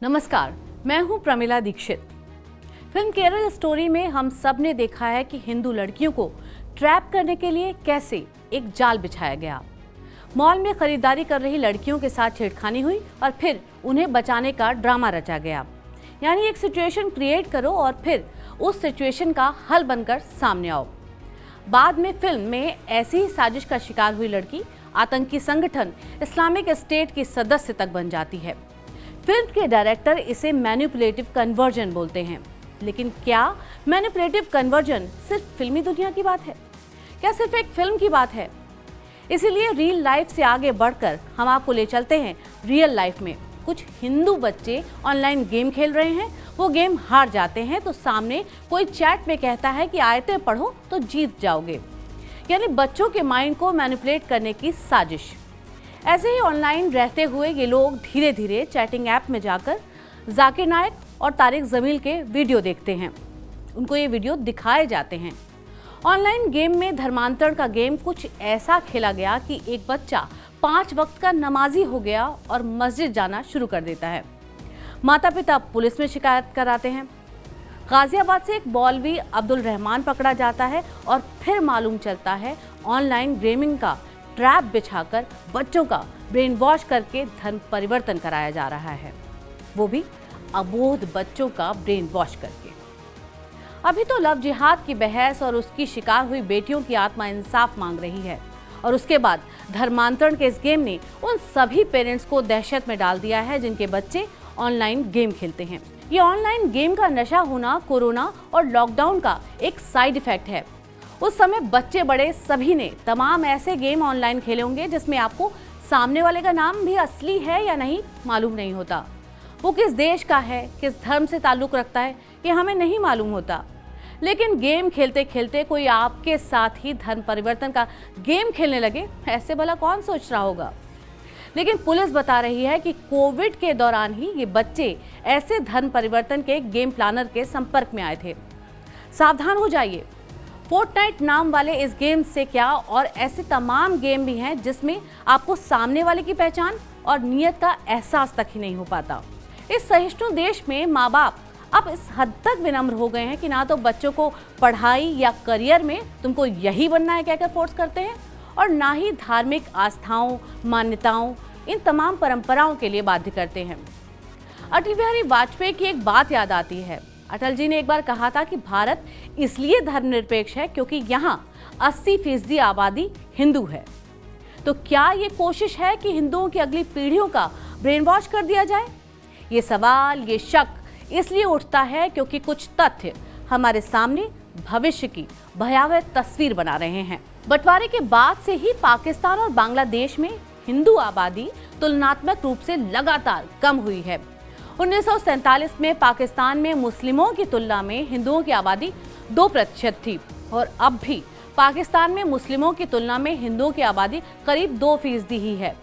नमस्कार, मैं हूं प्रमिला दीक्षित। फिल्म केरल स्टोरी में हम सब ने देखा है कि हिंदू लड़कियों को ट्रैप करने के लिए कैसे एक जाल बिछाया गया। मॉल में खरीदारी कर रही लड़कियों के साथ छेड़खानी हुई और फिर उन्हें बचाने का ड्रामा रचा गया। यानी एक सिचुएशन क्रिएट करो और फिर उस सिचुएशन का हल बनकर सामने आओ। बाद में फिल्म में ऐसी ही साजिश का शिकार हुई लड़की आतंकी संगठन इस्लामिक स्टेट की सदस्य तक बन जाती है। फिल्म के डायरेक्टर इसे मैनिपुलेटिव कन्वर्जन बोलते हैं, लेकिन क्या मैनिपुलेटिव कन्वर्जन सिर्फ फिल्मी दुनिया की बात है? क्या सिर्फ एक फिल्म की बात है? इसीलिए रियल लाइफ से आगे बढ़कर हम आपको ले चलते हैं रियल लाइफ में। कुछ हिंदू बच्चे ऑनलाइन गेम खेल रहे हैं, वो गेम हार जाते हैं तो सामने कोई चैट में कहता है कि आयतें पढ़ो तो जीत जाओगे। यानी बच्चों के माइंड को मैनिपुलेट करने की साजिश। ऐसे ही ऑनलाइन रहते हुए ये लोग धीरे धीरे चैटिंग ऐप में जाकर जाकिर नायक और तारिक जमील के वीडियो देखते हैं। उनको ये वीडियो दिखाए जाते हैं। ऑनलाइन गेम में धर्मांतरण का गेम कुछ ऐसा खेला गया कि एक बच्चा 5 वक्त का नमाजी हो गया और मस्जिद जाना शुरू कर देता है। माता पिता पुलिस में शिकायत कराते हैं। गाजियाबाद से एक मौलवी अब्दुल रहमान पकड़ा जाता है और फिर मालूम चलता है ऑनलाइन गेमिंग का ट्रैप बिछाकर बच्चों का ब्रेन वॉश करके धर्म परिवर्तन कराया जा रहा है, वो भी अबोध बच्चों का ब्रेन वॉश करके। अभी तो लव जिहाद की बहस और उसकी शिकार हुई बेटियों की आत्मा इंसाफ मांग रही है, और उसके बाद धर्मांतरण के इस गेम ने उन सभी पेरेंट्स को दहशत में डाल दिया है जिनके बच्चे ऑनलाइन गेम खेलते हैं। ये ऑनलाइन गेम का नशा होना कोरोना और लॉकडाउन का एक साइड इफेक्ट है। उस समय बच्चे बड़े सभी ने तमाम ऐसे गेम ऑनलाइन खेले होंगे जिसमें आपको सामने वाले का नाम भी असली है या नहीं मालूम नहीं होता, वो किस देश का है, किस धर्म से ताल्लुक रखता है, ये हमें नहीं मालूम होता। लेकिन गेम खेलते खेलते कोई आपके साथ ही धर्म परिवर्तन का गेम खेलने लगे, ऐसे भला कौन सोच रहा होगा। लेकिन पुलिस बता रही है कि कोविड के दौरान ही ये बच्चे ऐसे धर्म परिवर्तन के गेम प्लानर के संपर्क में आए थे। सावधान हो जाइए, फोर्टनाइट नाम वाले इस गेम से क्या और ऐसे तमाम गेम भी हैं जिसमें आपको सामने वाले की पहचान और नियत का एहसास तक ही नहीं हो पाता। इस सहिष्णु देश में माँ बाप अब इस हद तक विनम्र हो गए हैं कि ना तो बच्चों को पढ़ाई या करियर में तुमको यही बनना है कहकर फोर्स करते हैं, और ना ही धार्मिक आस्थाओं, मान्यताओं, इन तमाम परंपराओं के लिए बाध्य करते हैं। अटल बिहारी वाजपेयी की एक बात याद आती है। अटल जी ने एक बार कहा था कि भारत इसलिए धर्मनिरपेक्ष है क्योंकि यहाँ 80% आबादी हिंदू है। तो क्या ये कोशिश है कि हिंदुओं की अगली पीढ़ियों का ब्रेन वॉश कर दिया जाए? ये सवाल, ये शक इसलिए उठता है क्योंकि कुछ तथ्य हमारे सामने भविष्य की भयावह तस्वीर बना रहे हैं। बंटवारे के बाद से ही पाकिस्तान और बांग्लादेश में हिंदू आबादी तुलनात्मक रूप से लगातार कम हुई है। 1947 में पाकिस्तान में मुस्लिमों की तुलना में हिंदुओं की आबादी 2% थी, और अब भी पाकिस्तान में मुस्लिमों की तुलना में हिंदुओं की आबादी करीब 2% ही है।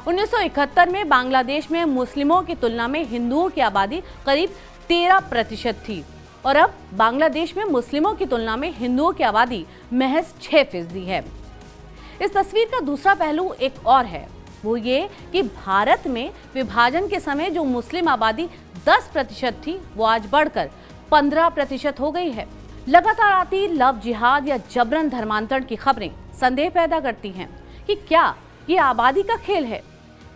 1971 में बांग्लादेश में मुस्लिमों की तुलना में हिंदुओं की आबादी करीब 13% थी, और अब बांग्लादेश में मुस्लिमों की तुलना में हिंदुओं की आबादी महज 6% है। इस तस्वीर का दूसरा पहलू एक और है, वो ये कि भारत में विभाजन के समय जो मुस्लिम आबादी 10% थी, वो आज बढ़कर 15% हो गई है। लगातार आती लव जिहाद या जबरन धर्मांतरण की खबरें संदेह पैदा करती हैं कि क्या ये आबादी का खेल है?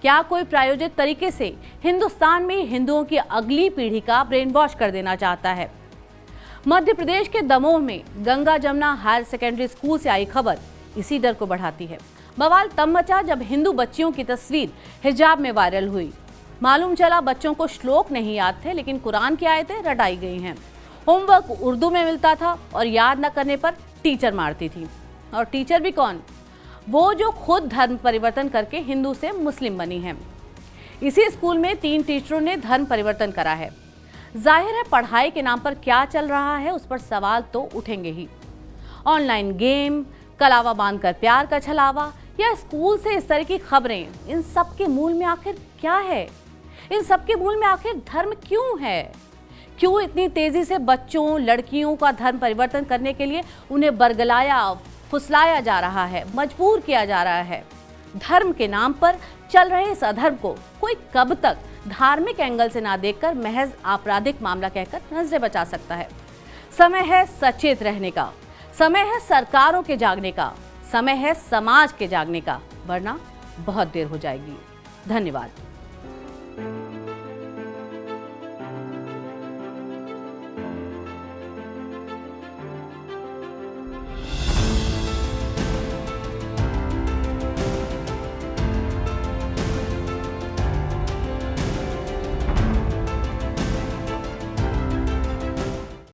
क्या कोई प्रायोजित तरीके से हिंदुस्तान में हिंदुओं की अगली पीढ़ी का ब्रेन वॉश कर देना चाहता है? मध्य प्रदेश के दमोह में Ganga Jamuna higher secondary school से आई खबर इसी डर को बढ़ाती है। बवाल तब मचा जब हिंदू बच्चियों की तस्वीर हिजाब में वायरल हुई। मालूम चला बच्चों को श्लोक नहीं याद थे, लेकिन कुरान की आयतें रटाई गई हैं। होमवर्क उर्दू में मिलता था और याद न करने पर टीचर मारती थी। और टीचर भी कौन? वो जो खुद धर्म परिवर्तन करके हिंदू से मुस्लिम बनी है। इसी स्कूल में 3 टीचरों ने धर्म परिवर्तन करा है। जाहिर है पढ़ाई के नाम पर क्या चल रहा है उस पर सवाल तो उठेंगे ही। ऑनलाइन गेम, कलावा बांधकर प्यार का छलावा या स्कूल से इस तरह की खबरें, इन सब के मूल में आखिर क्या है? इन सब के मूल में आखिर धर्म क्यों है? क्यों इतनी तेजी से बच्चों, लड़कियों का धर्म परिवर्तन करने के लिए उन्हें बरगलाया, फुसलाया जा रहा है, मजबूर किया जा रहा है? धर्म के नाम पर चल रहे इस अधर्म को कोई कब तक धार्मिक एंगल से ना देखकर महज आपराधिक मामला कहकर नजरें बचा सकता है। समय है सचेत रहने का, समय है सरकारों के जागने का, समय है समाज के जागने का, वरना बहुत देर हो जाएगी। धन्यवाद।